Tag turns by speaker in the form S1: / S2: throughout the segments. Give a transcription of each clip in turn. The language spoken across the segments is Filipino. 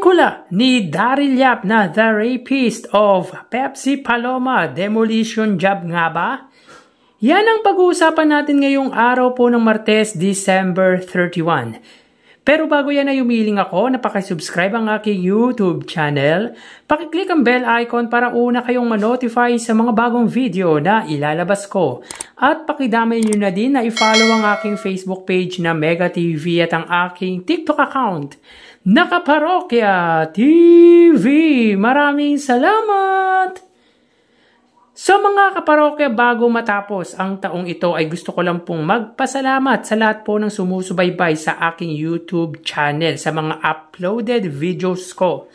S1: Pelikula ni Daryl Yap na The Rapist of Pepsi Paloma, Demolition Job nga ba? Yan ang pag-uusapan natin ngayong araw po ng Martes, December 31. Pero bago yan ay umiling ako na pakisubscribe ang aking YouTube channel, pakiclick ang bell icon para una kayong ma-notify sa mga bagong video na ilalabas ko. At pakidamay nyo na din na i-follow ang aking Facebook page na Mega TV at ang aking TikTok account Nakaparokya TV. Maraming salamat! So mga kaparokya, bago matapos ang taong ito ay gusto ko lang pong magpasalamat sa lahat po ng sumusubaybay sa aking YouTube channel, sa mga uploaded videos ko,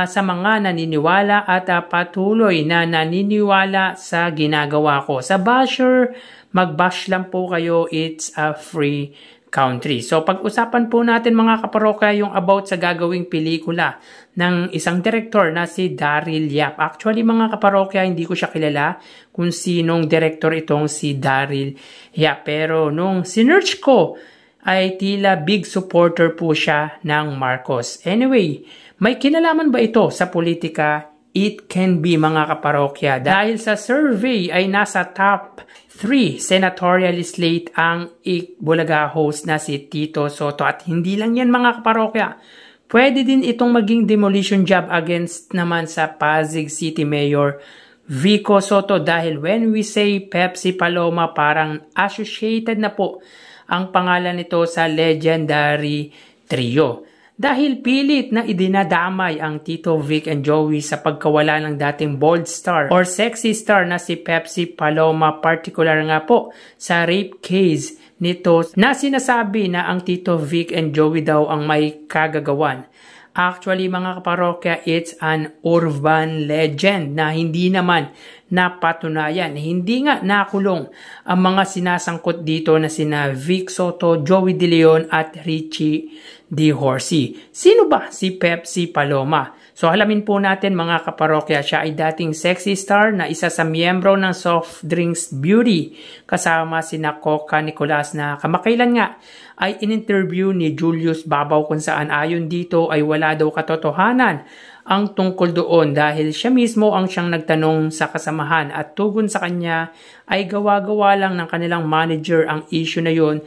S1: sa mga naniniwala at patuloy na naniniwala sa ginagawa ko. Sa basher, mag-bash lang po kayo, it's a free country. So pag-usapan po natin mga kaparokya yung about sa gagawing pelikula ng isang director na si Daryl Yap. Actually mga kaparokya, hindi ko siya kilala kung sinong director itong si Daryl Yap. Pero nung sinearch ko ay tila big supporter po siya ng Marcos. Anyway, may kinalaman ba ito sa politika? It can be mga kaparokya. Dahil sa survey ay nasa top 3 senatorial slate ang Bulaga host na si Tito Sotto. At hindi lang yan mga kaparokya. Pwede din itong maging demolition job against naman sa Pasig City Mayor Vico Sotto. Dahil when we say Pepsi Paloma, parang associated na po ang pangalan nito sa legendary trio. Dahil pilit na idinadamay ang Tito Vic and Joey sa pagkawala ng dating bold star or sexy star na si Pepsi Paloma, particular nga po sa rape case nito na sinasabi na ang Tito Vic and Joey daw ang may kagagawan. Actually mga kaparokya, it's an urban legend na hindi naman napatunayan. Hindi nga nakulong ang mga sinasangkot dito na sina Vic Sotto, Joey De Leon at Richie De Horsey. Sino ba si Pepsi Paloma? So alamin po natin mga kaparokya, siya ay dating sexy star na isa sa miyembro ng Soft Drinks Beauty kasama sina Coca Nicolas na kamakailan nga ay in-interview ni Julius Babaw kung saan ayon dito ay wala daw katotohanan ang tungkol doon dahil siya mismo ang siyang nagtanong sa kasamahan at tugon sa kanya ay gawa-gawa lang ng kanilang manager ang issue na yon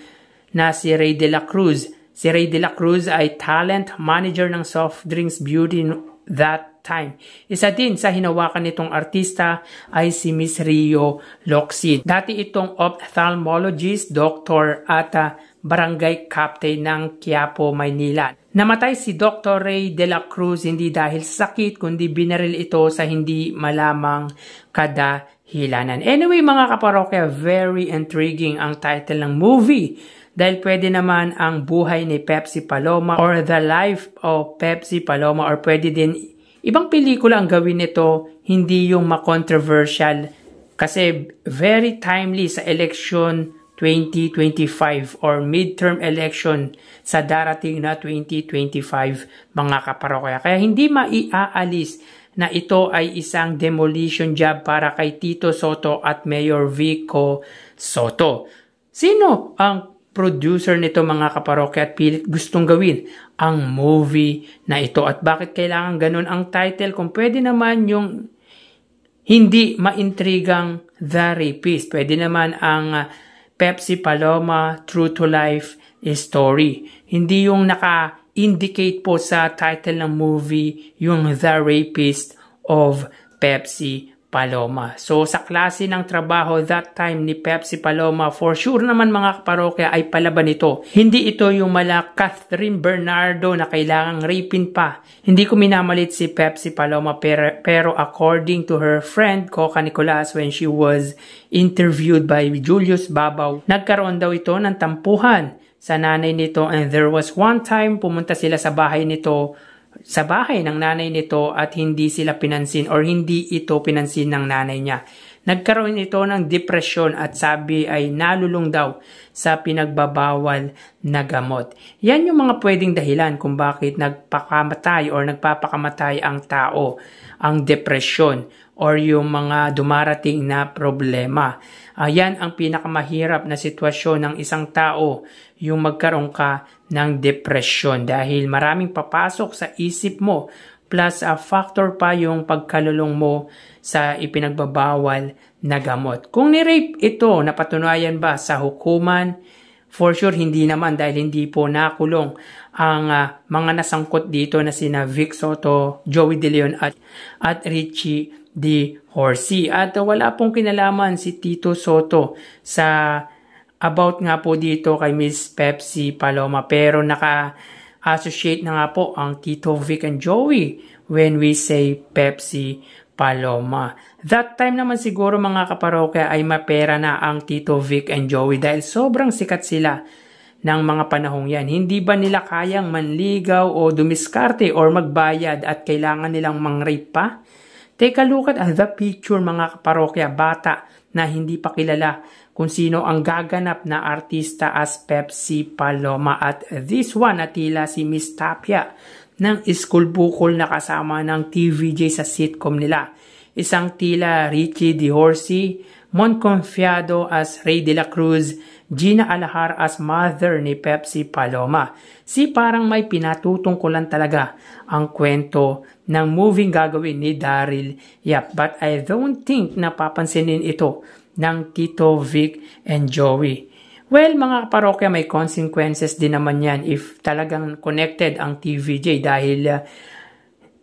S1: na si Ray De La Cruz. Si Ray De La Cruz ay talent manager ng Soft Drinks Beauty that time. Isa din sa hinawakan nitong artista ay si Miss Rio Locsin. Dati itong ophthalmologist, doctor at barangay captain ng Quiapo, Maynila. Namatay si Dr. Ray De La Cruz hindi dahil sakit kundi binaril ito sa hindi malamang kadahilanan. Anyway mga kaparokya, very intriguing ang title ng movie. Dahil pwede naman ang buhay ni Pepsi Paloma or the life of Pepsi Paloma or pwede din ibang pelikula ang gawin nito, hindi yung ma-controversial kasi very timely sa election 2025 or midterm election sa darating na 2025 mga kaparokya. Kaya hindi maiaalis na ito ay isang demolition job para kay Tito Sotto at Mayor Vico Sotto. Sino ang producer nito mga kaparokya at pilit gustong gawin ang movie na ito? At bakit kailangan ganun ang title kung pwede naman yung hindi maintrigang The Rapist? Pwede naman ang Pepsi Paloma True to Life Story. Hindi yung naka-indicate po sa title ng movie yung The Rapist of Pepsi Paloma. So sa klase ng trabaho that time ni Pepsi Paloma, for sure naman mga kaparokya ay palaban ito. Hindi ito yung mala Catherine Bernardo na kailangang rapin pa. Hindi ko minamalit si Pepsi Paloma pero according to her friend Coca Nicolas when she was interviewed by Julius Babaw, nagkaroon daw ito ng tampuhan sa nanay nito and there was one time pumunta sila sa bahay ng nanay nito at hindi sila pinansin or hindi ito pinansin ng nanay niya. Nagkaroon ito ng depresyon at sabi ay nalulung daw sa pinagbabawal na gamot. Yan yung mga pwedeng dahilan kung bakit nagpakamatay or nagpapakamatay ang tao, ang depresyon or yung mga dumarating na problema. Yan ang pinakamahirap na sitwasyon ng isang tao, yung magkaroon ka ng depression dahil maraming papasok sa isip mo plus factor pa yung pagkalulong mo sa ipinagbabawal na gamot. Kung ni-rape ito, napatunayan ba sa hukuman? For sure, hindi naman dahil hindi po nakulong ang mga nasangkot dito na sina Vic Soto, Joey De Leon at Richie D. Horsey. At wala pong kinalaman si Tito Soto sa about nga po dito kay Miss Pepsi Paloma, pero naka-associate na nga po ang Tito Vic and Joey when we say Pepsi Paloma. That time naman siguro mga kaparokya ay mapera na ang Tito Vic and Joey dahil sobrang sikat sila ng mga panahong yan. Hindi ba nila kayang manligaw o dumiskarte or magbayad at kailangan nilang mang-rape pa? Take a look at the picture mga kaparokya, bata na hindi pa kilala kung sino ang gaganap na artista as Pepsi Paloma. At this one na tila si Miss Tapia ng school bukol na kasama ng TVJ sa sitcom nila. Isang tila Richie D. Horsey, Mon Confiado as Ray de la Cruz, Gina Alahar as mother ni Pepsi Paloma. Parang may pinatutungkulan talaga ang kwento ng moving gagawin ni Daryl Yap. But I don't think napapansinin ito ng Tito Vic and Joey. Well, mga parokya, may consequences din naman yan if talagang connected ang TVJ dahil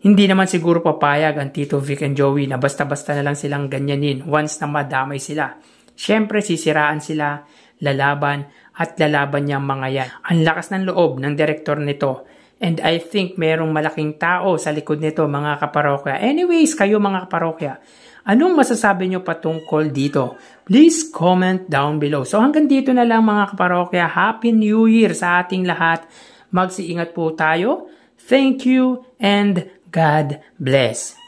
S1: hindi naman siguro papayag ang Tito Vic and Joey na basta-basta na lang silang ganyanin once na madamay sila. Siyempre, sisiraan sila, lalaban at lalaban niyang mga yan. Ang lakas ng loob ng direktor nito. And I think merong malaking tao sa likod nito mga kaparokya. Anyways, kayo mga kaparokya, anong masasabi nyo patungkol dito? Please comment down below. So hanggang dito na lang mga kaparokya. Happy New Year sa ating lahat. Magsiingat po tayo. Thank you and God bless.